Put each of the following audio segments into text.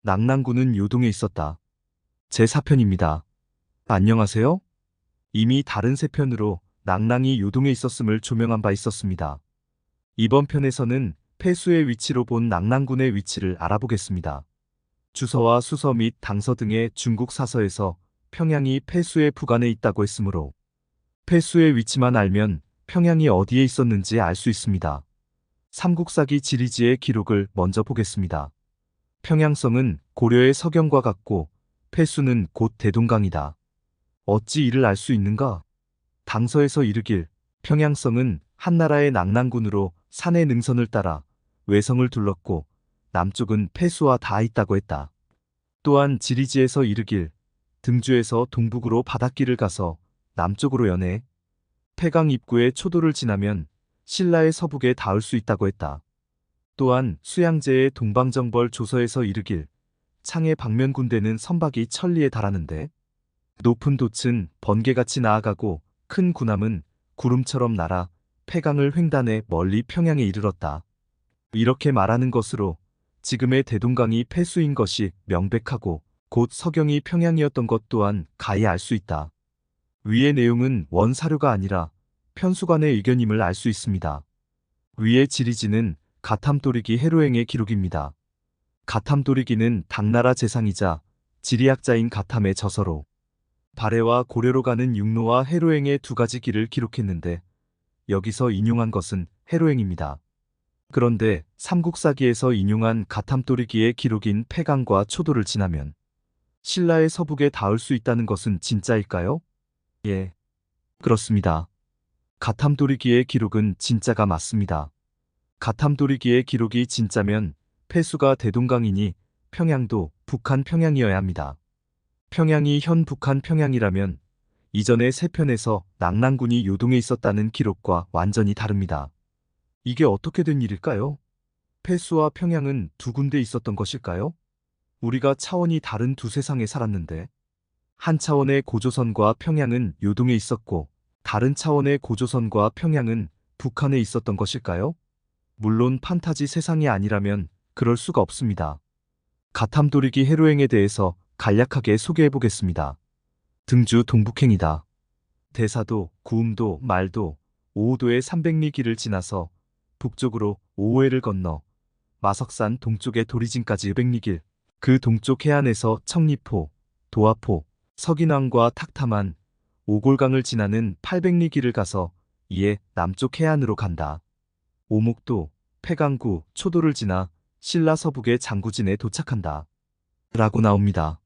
낙랑군은 요동에 있었다. 제4편입니다. 안녕하세요? 이미 다른 세 편으로 낙랑이 요동에 있었음을 조명한 바 있었습니다. 이번 편에서는 폐수의 위치로 본 낙랑군의 위치를 알아보겠습니다. 주서와 수서 및 당서 등의 중국 사서에서 평양이 폐수의 북안에 있다고 했으므로 폐수의 위치만 알면 평양이 어디에 있었는지 알 수 있습니다. 삼국사기 지리지의 기록을 먼저 보겠습니다. 평양성은 고려의 서경과 같고 폐수는 곧 대동강이다. 어찌 이를 알 수 있는가? 당서에서 이르길 평양성은 한나라의 낙랑군으로 산의 능선을 따라 외성을 둘렀고 남쪽은 폐수와 닿아 있다고 했다. 또한 지리지에서 이르길 등주에서 동북으로 바닷길을 가서 남쪽으로 연해 폐강 입구의 초도를 지나면 신라의 서북에 닿을 수 있다고 했다. 또한 수양제의 동방정벌 조서에서 이르길 창의 방면 군대는 선박이 천리에 달하는데 높은 돛은 번개같이 나아가고 큰 군함은 구름처럼 날아 폐강을 횡단해 멀리 평양에 이르렀다. 이렇게 말하는 것으로 지금의 대동강이 폐수인 것이 명백하고 곧 서경이 평양이었던 것 또한 가히 알 수 있다. 위의 내용은 원사료가 아니라 편수관의 의견임을 알 수 있습니다. 위의 지리지는 가탐도리기 해로행의 기록입니다. 가탐도리기는 당나라 재상이자 지리학자인 가탐의 저서로 발해와 고려로 가는 육로와 해로행의 두 가지 길을 기록했는데 여기서 인용한 것은 해로행입니다. 그런데 삼국사기에서 인용한 가탐도리기의 기록인 폐강과 초도를 지나면 신라의 서북에 닿을 수 있다는 것은 진짜일까요? 예, 그렇습니다. 가탐도리기의 기록은 진짜가 맞습니다. 가탐도리기의 기록이 진짜면 폐수가 대동강이니 평양도 북한 평양이어야 합니다. 평양이 현 북한 평양이라면 이전의 세 편에서 낙랑군이 요동에 있었다는 기록과 완전히 다릅니다. 이게 어떻게 된 일일까요? 폐수와 평양은 두 군데 있었던 것일까요? 우리가 차원이 다른 두 세상에 살았는데 한 차원의 고조선과 평양은 요동에 있었고 다른 차원의 고조선과 평양은 북한에 있었던 것일까요? 물론 판타지 세상이 아니라면 그럴 수가 없습니다. 가탐도리기 해로행에 대해서 간략하게 소개해 보겠습니다. 등주 동북행이다. 대사도, 구음도, 말도, 오호도의 300리 길을 지나서 북쪽으로 오호해를 건너 마석산 동쪽의 도리진까지 500리 길, 그 동쪽 해안에서 청리포, 도화포, 석인왕과 탁탐안, 오골강을 지나는 800리 길을 가서 이에 남쪽 해안으로 간다. 오목도, 폐강구, 초도를 지나 신라 서북의 장구진에 도착한다. 라고 나옵니다.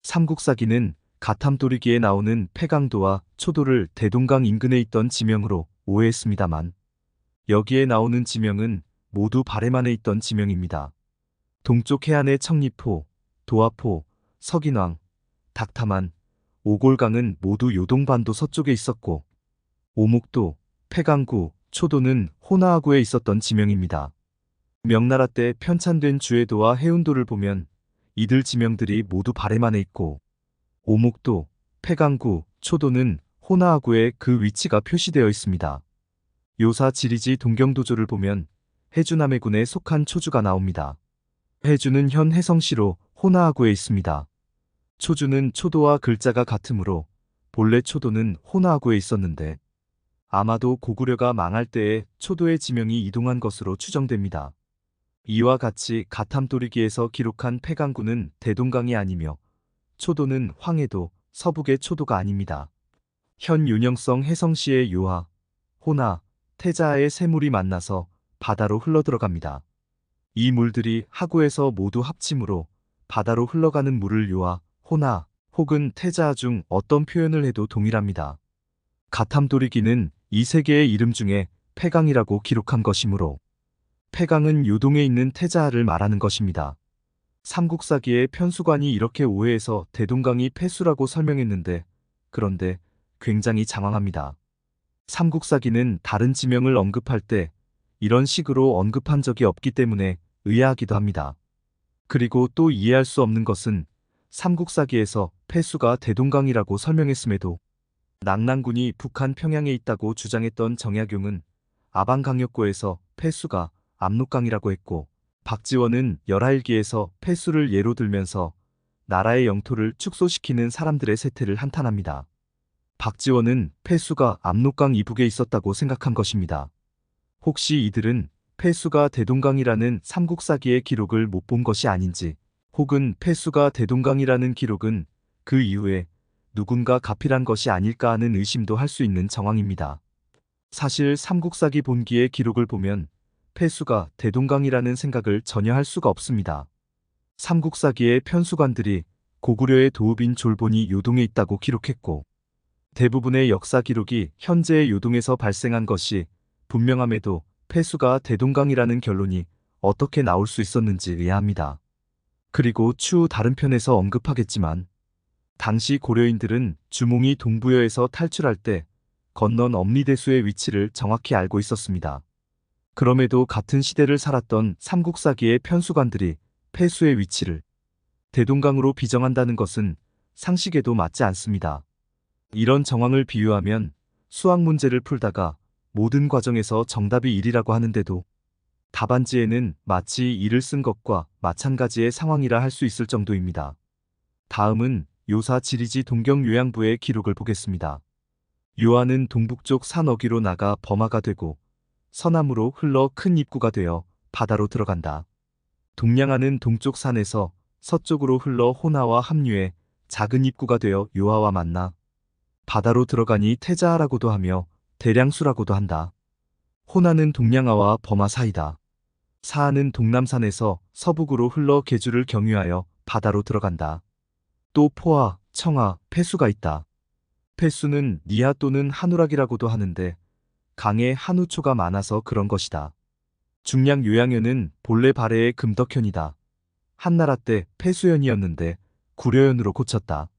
삼국사기는 가탐도리기에 나오는 폐강도와 초도를 대동강 인근에 있던 지명으로 오해했습니다만 여기에 나오는 지명은 모두 발해만에 있던 지명입니다. 동쪽 해안의 청리포, 도화포, 석인왕, 닥탐안, 오골강은 모두 요동반도 서쪽에 있었고 오목도, 폐강구, 초도는 호나아구에 있었던 지명입니다. 명나라 때 편찬된 주해도와 해운도를 보면 이들 지명들이 모두 발해만에 있고 오목도, 폐강구, 초도는 호나아구에 그 위치가 표시되어 있습니다. 요사 지리지 동경도조를 보면 해주남해군에 속한 초주가 나옵니다. 해주는 현 해성시로 호나아구에 있습니다. 초주는 초도와 글자가 같으므로 본래 초도는 호나아구에 있었는데 아마도 고구려가 망할 때에 초도의 지명이 이동한 것으로 추정됩니다. 이와 같이 가탐도리기에서 기록한 폐강구는 대동강이 아니며 초도는 황해도, 서북의 초도가 아닙니다. 현 윤영성 해성시의 요하, 호나, 태자하의 세 물이 만나서 바다로 흘러들어갑니다. 이 물들이 하구에서 모두 합침으로 바다로 흘러가는 물을 요하, 호나, 혹은 태자하 중 어떤 표현을 해도 동일합니다. 가탐도리기는 이 세 개의 이름 중에 폐강이라고 기록한 것이므로 폐강은 요동에 있는 태자하를 말하는 것입니다. 삼국사기의 편수관이 이렇게 오해해서 대동강이 폐수라고 설명했는데 그런데 굉장히 장황합니다. 삼국사기는 다른 지명을 언급할 때 이런 식으로 언급한 적이 없기 때문에 의아하기도 합니다. 그리고 또 이해할 수 없는 것은 삼국사기에서 폐수가 대동강이라고 설명했음에도 낙랑군이 북한 평양에 있다고 주장했던 정약용은 아방강역고에서 폐수가 압록강이라고 했고 박지원은 열하일기에서 폐수를 예로 들면서 나라의 영토를 축소시키는 사람들의 세태를 한탄합니다. 박지원은 폐수가 압록강 이북에 있었다고 생각한 것입니다. 혹시 이들은 폐수가 대동강이라는 삼국사기의 기록을 못 본 것이 아닌지, 혹은 폐수가 대동강이라는 기록은 그 이후에 누군가 가필한 것이 아닐까 하는 의심도 할 수 있는 정황입니다. 사실 삼국사기 본기의 기록을 보면 폐수가 대동강이라는 생각을 전혀 할 수가 없습니다. 삼국사기의 편수관들이 고구려의 도읍인 졸본이 요동에 있다고 기록했고, 대부분의 역사 기록이 현재의 요동에서 발생한 것이 분명함에도 폐수가 대동강이라는 결론이 어떻게 나올 수 있었는지 의아합니다. 그리고 추후 다른 편에서 언급하겠지만, 당시 고려인들은 주몽이 동부여에서 탈출할 때 건넌 엄리대수의 위치를 정확히 알고 있었습니다. 그럼에도 같은 시대를 살았던 삼국사기의 편수관들이 폐수의 위치를 대동강으로 비정한다는 것은 상식에도 맞지 않습니다. 이런 정황을 비유하면 수학 문제를 풀다가 모든 과정에서 정답이 1이라고 하는데도 답안지에는 마치 1을 쓴 것과 마찬가지의 상황이라 할 수 있을 정도입니다. 다음은 요사 지리지 동경 요양부의 기록을 보겠습니다. 요하는 동북쪽 산 어귀로 나가 범하가 되고 서남으로 흘러 큰 입구가 되어 바다로 들어간다. 동량하는 동쪽 산에서 서쪽으로 흘러 호나와 합류해 작은 입구가 되어 요하와 만나 바다로 들어가니 태자하라고도 하며 대량수라고도 한다. 호나는 동량하와 범하 사이다. 사하는 동남산에서 서북으로 흘러 계주를 경유하여 바다로 들어간다. 또 포하, 청하, 폐수가 있다. 폐수는 니하 또는 한우락이라고도 하는데 강에 한우초가 많아서 그런 것이다. 중량 요양현은 본래 발해의 금덕현이다. 한나라 때 폐수현이었는데 구려현으로 고쳤다.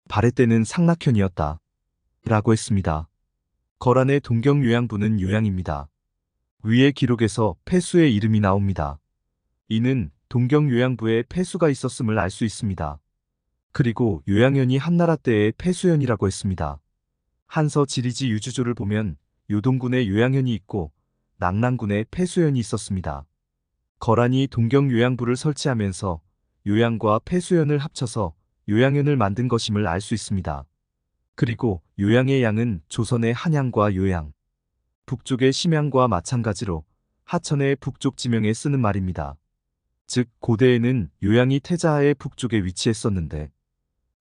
발해 때는 상락현이었다. 라고 했습니다. 거란의 동경요양부는 요양입니다. 위의 기록에서 폐수의 이름이 나옵니다. 이는 동경요양부에 폐수가 있었음을 알 수 있습니다. 그리고 요양현이 한나라 때의 폐수현이라고 했습니다. 한서 지리지 유주조를 보면 요동군에 요양현이 있고 낙랑군에 폐수현이 있었습니다. 거란이 동경요양부를 설치하면서 요양과 폐수현을 합쳐서 요양현을 만든 것임을 알 수 있습니다. 그리고 요양의 양은 조선의 한양과 요양, 북쪽의 심양과 마찬가지로 하천의 북쪽 지명에 쓰는 말입니다. 즉 고대에는 요양이 태자하의 북쪽에 위치했었는데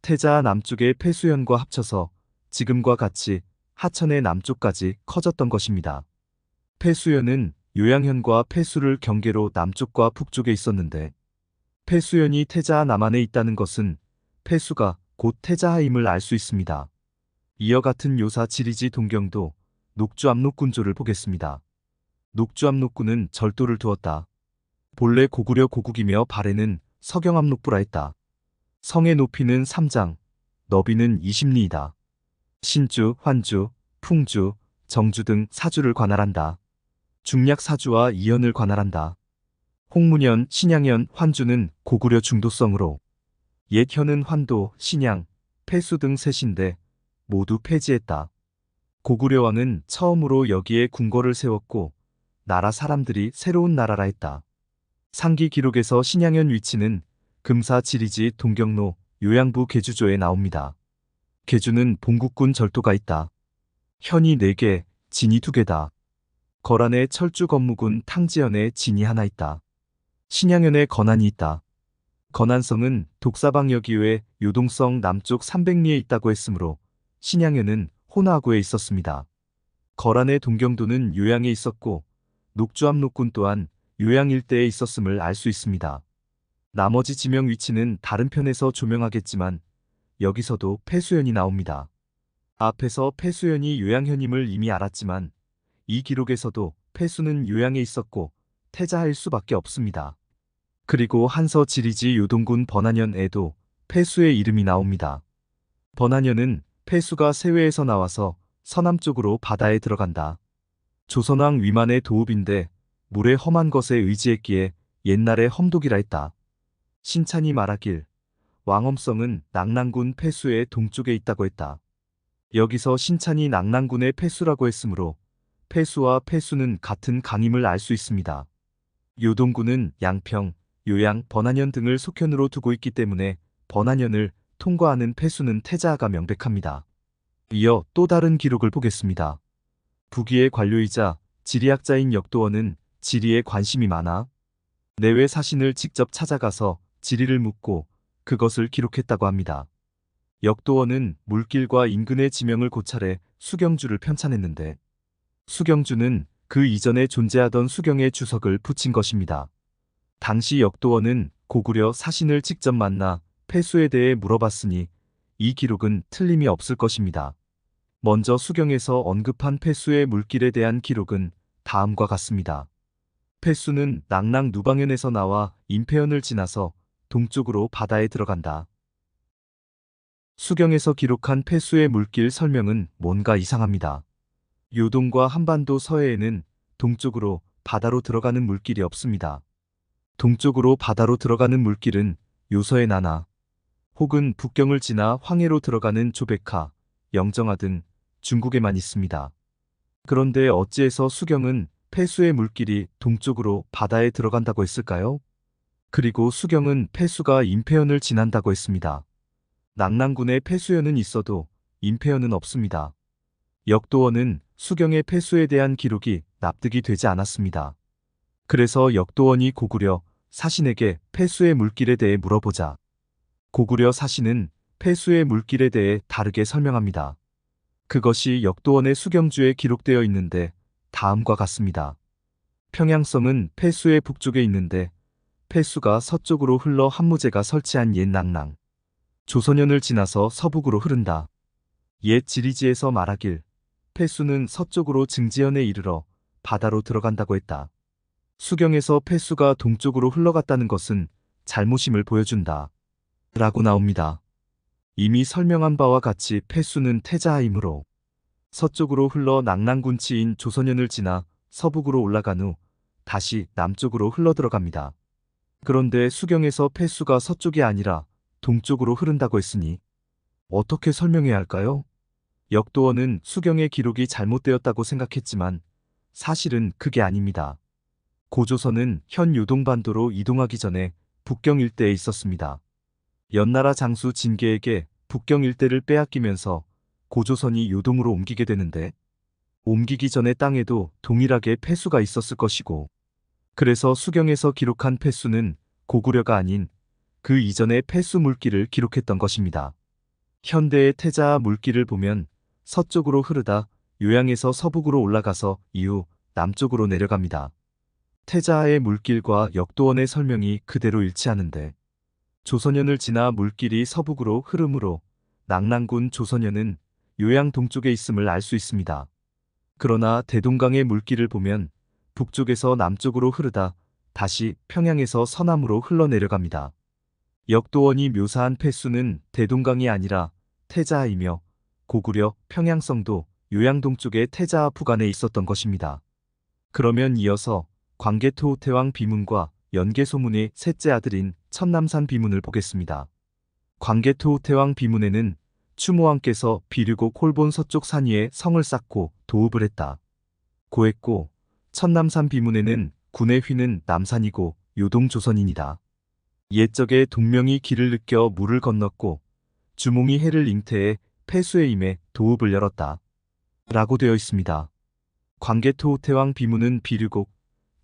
태자하 남쪽의 폐수현과 합쳐서 지금과 같이 하천의 남쪽까지 커졌던 것입니다. 폐수현은 요양현과 폐수를 경계로 남쪽과 북쪽에 있었는데 폐수현이 태자하 남한에 있다는 것은 폐수가 곧 태자하임을 알 수 있습니다. 이와 같은 요사 지리지 동경도 녹주압록군조를 보겠습니다. 녹주압록군은 절도를 두었다. 본래 고구려 고국이며 발해는 서경압록부라 했다. 성의 높이는 3장, 너비는 20리이다. 신주, 환주, 풍주, 정주 등 사주를 관할한다. 중략 사주와 이현을 관할한다. 홍문현, 신양현, 환주는 고구려 중도성으로 옛 현은 환도, 신양, 폐수 등 셋인데 모두 폐지했다. 고구려 왕은 처음으로 여기에 궁궐을 세웠고 나라 사람들이 새로운 나라라 했다. 상기 기록에서 신양현 위치는 금사 지리지 동경로 요양부 계주조에 나옵니다. 계주는 봉국군 절도가 있다. 현이 4개, 진이 2개다. 거란의 철주 건무군 탕지현에 진이 하나 있다. 신양현에 건안이 있다. 건안성은 독사방역 이외에 요동성 남쪽 300리에 있다고 했으므로 신양현은 호나구에 있었습니다. 거란의 동경도는 요양에 있었고 녹주압록군 또한 요양 일대에 있었음을 알 수 있습니다. 나머지 지명 위치는 다른 편에서 조명하겠지만 여기서도 폐수현이 나옵니다. 앞에서 폐수현이 요양현임을 이미 알았지만 이 기록에서도 폐수는 요양에 있었고 태자하일 수밖에 없습니다. 그리고 한서 지리지 요동군 번안현에도 폐수의 이름이 나옵니다. 번안현은 폐수가 세외에서 나와서 서남쪽으로 바다에 들어간다. 조선왕 위만의 도읍인데 물에 험한 것에 의지했기에 옛날에 험독이라 했다. 신찬이 말하길 왕엄성은 낙랑군 폐수의 동쪽에 있다고 했다. 여기서 신찬이 낙랑군의 폐수라고 했으므로 폐수와 폐수는 같은 강임을 알 수 있습니다. 요동군은 양평, 요양, 번안현 등을 속현으로 두고 있기 때문에 번안현을 통과하는 폐수는 태자가 명백합니다. 이어 또 다른 기록을 보겠습니다. 북위의 관료이자 지리학자인 역도원은 지리에 관심이 많아 내외 사신을 직접 찾아가서 지리를 묻고 그것을 기록했다고 합니다. 역도원은 물길과 인근의 지명을 고찰해 수경주를 편찬했는데 수경주는 그 이전에 존재하던 수경의 주석을 붙인 것입니다. 당시 역도원은 고구려 사신을 직접 만나 폐수에 대해 물어봤으니 이 기록은 틀림이 없을 것입니다. 먼저 수경에서 언급한 폐수의 물길에 대한 기록은 다음과 같습니다. 폐수는 낙랑 누방현에서 나와 임폐현을 지나서 동쪽으로 바다에 들어간다. 수경에서 기록한 폐수의 물길 설명은 뭔가 이상합니다. 요동과 한반도 서해에는 동쪽으로 바다로 들어가는 물길이 없습니다. 동쪽으로 바다로 들어가는 물길은 요서의 나나 혹은 북경을 지나 황해로 들어가는 조백하, 영정하 등 중국에만 있습니다. 그런데 어찌해서 수경은 폐수의 물길이 동쪽으로 바다에 들어간다고 했을까요? 그리고 수경은 폐수가 임폐현을 지난다고 했습니다. 낙랑군에 폐수현은 있어도 임폐현은 없습니다. 역도원은 수경의 폐수에 대한 기록이 납득이 되지 않았습니다. 그래서 역도원이 고구려 사신에게 폐수의 물길에 대해 물어보자 고구려 사신은 폐수의 물길에 대해 다르게 설명합니다. 그것이 역도원의 수경주에 기록되어 있는데 다음과 같습니다. 평양성은 폐수의 북쪽에 있는데 폐수가 서쪽으로 흘러 한무제가 설치한 옛 낙랑 조선현을 지나서 서북으로 흐른다. 옛 지리지에서 말하길 폐수는 서쪽으로 증지현에 이르러 바다로 들어간다고 했다. 수경에서 폐수가 동쪽으로 흘러갔다는 것은 잘못임을 보여준다. 라고 나옵니다. 이미 설명한 바와 같이 폐수는 태자하이므로 서쪽으로 흘러 낙랑군치인 조선현을 지나 서북으로 올라간 후 다시 남쪽으로 흘러 들어갑니다. 그런데 수경에서 폐수가 서쪽이 아니라 동쪽으로 흐른다고 했으니 어떻게 설명해야 할까요? 역도원은 수경의 기록이 잘못되었다고 생각했지만 사실은 그게 아닙니다. 고조선은 현 요동반도로 이동하기 전에 북경 일대에 있었습니다. 연나라 장수 진계에게 북경 일대를 빼앗기면서 고조선이 요동으로 옮기게 되는데 옮기기 전의 땅에도 동일하게 폐수가 있었을 것이고 그래서 수경에서 기록한 폐수는 고구려가 아닌 그 이전의 폐수 물길을 기록했던 것입니다. 현대의 태자하 물길을 보면 서쪽으로 흐르다 요양에서 서북으로 올라가서 이후 남쪽으로 내려갑니다. 태자하의 물길과 역도원의 설명이 그대로 일치하는데 조선현을 지나 물길이 서북으로 흐르므로 낙랑군 조선현은 요양 동쪽에 있음을 알 수 있습니다. 그러나 대동강의 물길을 보면 북쪽에서 남쪽으로 흐르다 다시 평양에서 서남으로 흘러내려갑니다. 역도원이 묘사한 폐수는 대동강이 아니라 태자하이며 고구려 평양성도 요양 동쪽의 태자하 부간에 있었던 것입니다. 그러면 이어서 광개토호태왕 비문과 연개소문의 셋째 아들인 천남산 비문을 보겠습니다. 광개토호태왕 비문에는 추모왕께서 비류곡 홀본 서쪽 산 위에 성을 쌓고 도읍을 했다. 고했고 천남산 비문에는 군의 휘는 남산이고 요동조선인이다. 옛적에 동명이 길을 느껴 물을 건넜고 주몽이 해를 잉태해 폐수에 임해 도읍을 열었다. 라고 되어 있습니다. 광개토호태왕 비문은 비류곡,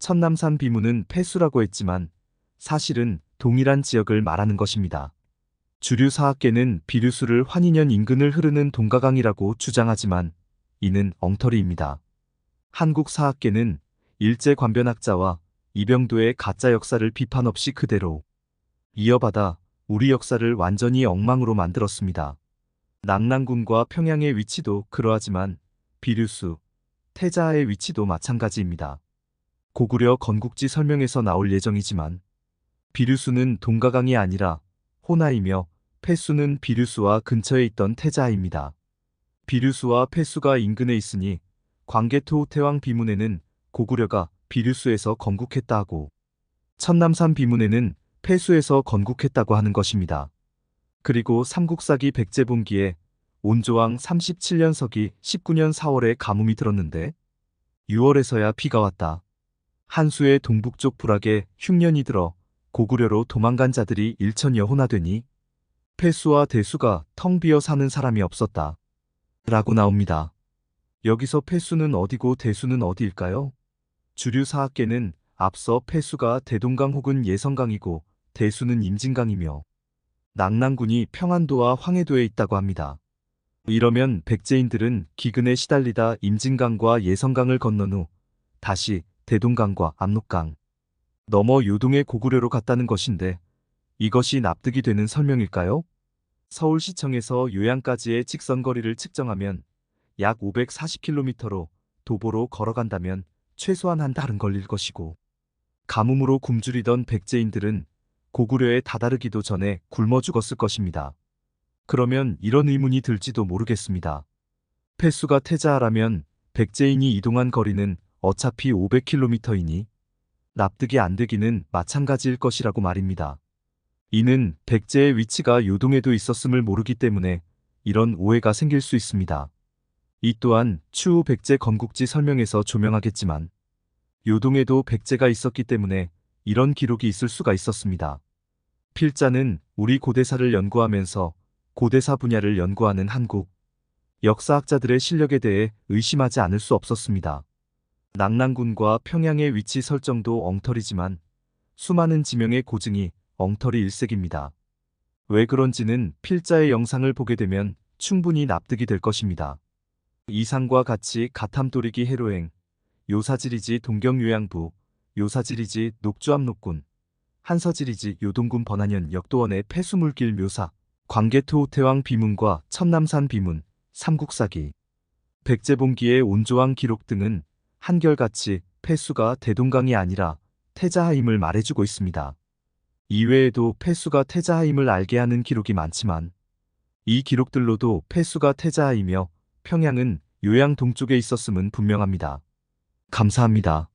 천남산 비문은 폐수라고 했지만 사실은 동일한 지역을 말하는 것입니다. 주류 사학계는 비류수를 환인현 인근을 흐르는 동가강이라고 주장하지만 이는 엉터리입니다. 한국 사학계는 일제관변학자와 이병도의 가짜 역사를 비판 없이 그대로 이어받아 우리 역사를 완전히 엉망으로 만들었습니다. 낙랑군과 평양의 위치도 그러하지만 비류수, 태자하의 위치도 마찬가지입니다. 고구려 건국지 설명에서 나올 예정이지만 비류수는 동가강이 아니라 호나이며 폐수는 비류수와 근처에 있던 태자하입니다. 비류수와 폐수가 인근에 있으니 광개토호태왕 비문에는 고구려가 비류수에서 건국했다 하고 천남산 비문에는 폐수에서 건국했다고 하는 것입니다. 그리고 삼국사기 백제본기에 온조왕 37년서기 19년 4월에 가뭄이 들었는데 6월에서야 비가 왔다. 한수의 동북쪽 불악에 흉년이 들어 고구려로 도망간 자들이 일천여혼하되니 폐수와 대수가 텅 비어 사는 사람이 없었다. 라고 나옵니다. 여기서 폐수는 어디고 대수는 어디일까요? 주류 사학계는 앞서 폐수가 대동강 혹은 예성강이고 대수는 임진강이며 낙랑군이 평안도와 황해도에 있다고 합니다. 이러면 백제인들은 기근에 시달리다 임진강과 예성강을 건넌 후 다시 대동강과 압록강 넘어 요동의 고구려로 갔다는 것인데 이것이 납득이 되는 설명일까요? 서울시청에서 요양까지의 직선거리를 측정하면 약 540km로 도보로 걸어간다면 최소한 한 달은 걸릴 것이고 가뭄으로 굶주리던 백제인들은 고구려에 다다르기도 전에 굶어 죽었을 것입니다. 그러면 이런 의문이 들지도 모르겠습니다. 폐수가 태자하라면 백제인이 이동한 거리는 어차피 500km이니 납득이 안 되기는 마찬가지일 것이라고 말입니다. 이는 백제의 위치가 요동에도 있었음을 모르기 때문에 이런 오해가 생길 수 있습니다. 이 또한 추후 백제 건국지 설명에서 조명하겠지만 요동에도 백제가 있었기 때문에 이런 기록이 있을 수가 있었습니다. 필자는 우리 고대사를 연구하면서 고대사 분야를 연구하는 한국 역사학자들의 실력에 대해 의심하지 않을 수 없었습니다. 낙랑군과 평양의 위치 설정도 엉터리지만 수많은 지명의 고증이 엉터리 일색입니다. 왜 그런지는 필자의 영상을 보게 되면 충분히 납득이 될 것입니다. 이상과 같이 가탐도리기 해로행, 요사지리지 동경요양부, 요사지리지 녹주암록군, 한서지리지 요동군 번안현 역도원의 폐수물길 묘사, 광개토호태왕 비문과 천남산 비문, 삼국사기, 백제봉기의 온조왕 기록 등은 한결같이 폐수가 대동강이 아니라 태자하임을 말해주고 있습니다. 이외에도 폐수가 태자하임을 알게 하는 기록이 많지만 이 기록들로도 폐수가 태자하이며 평양은 요양 동쪽에 있었음은 분명합니다. 감사합니다.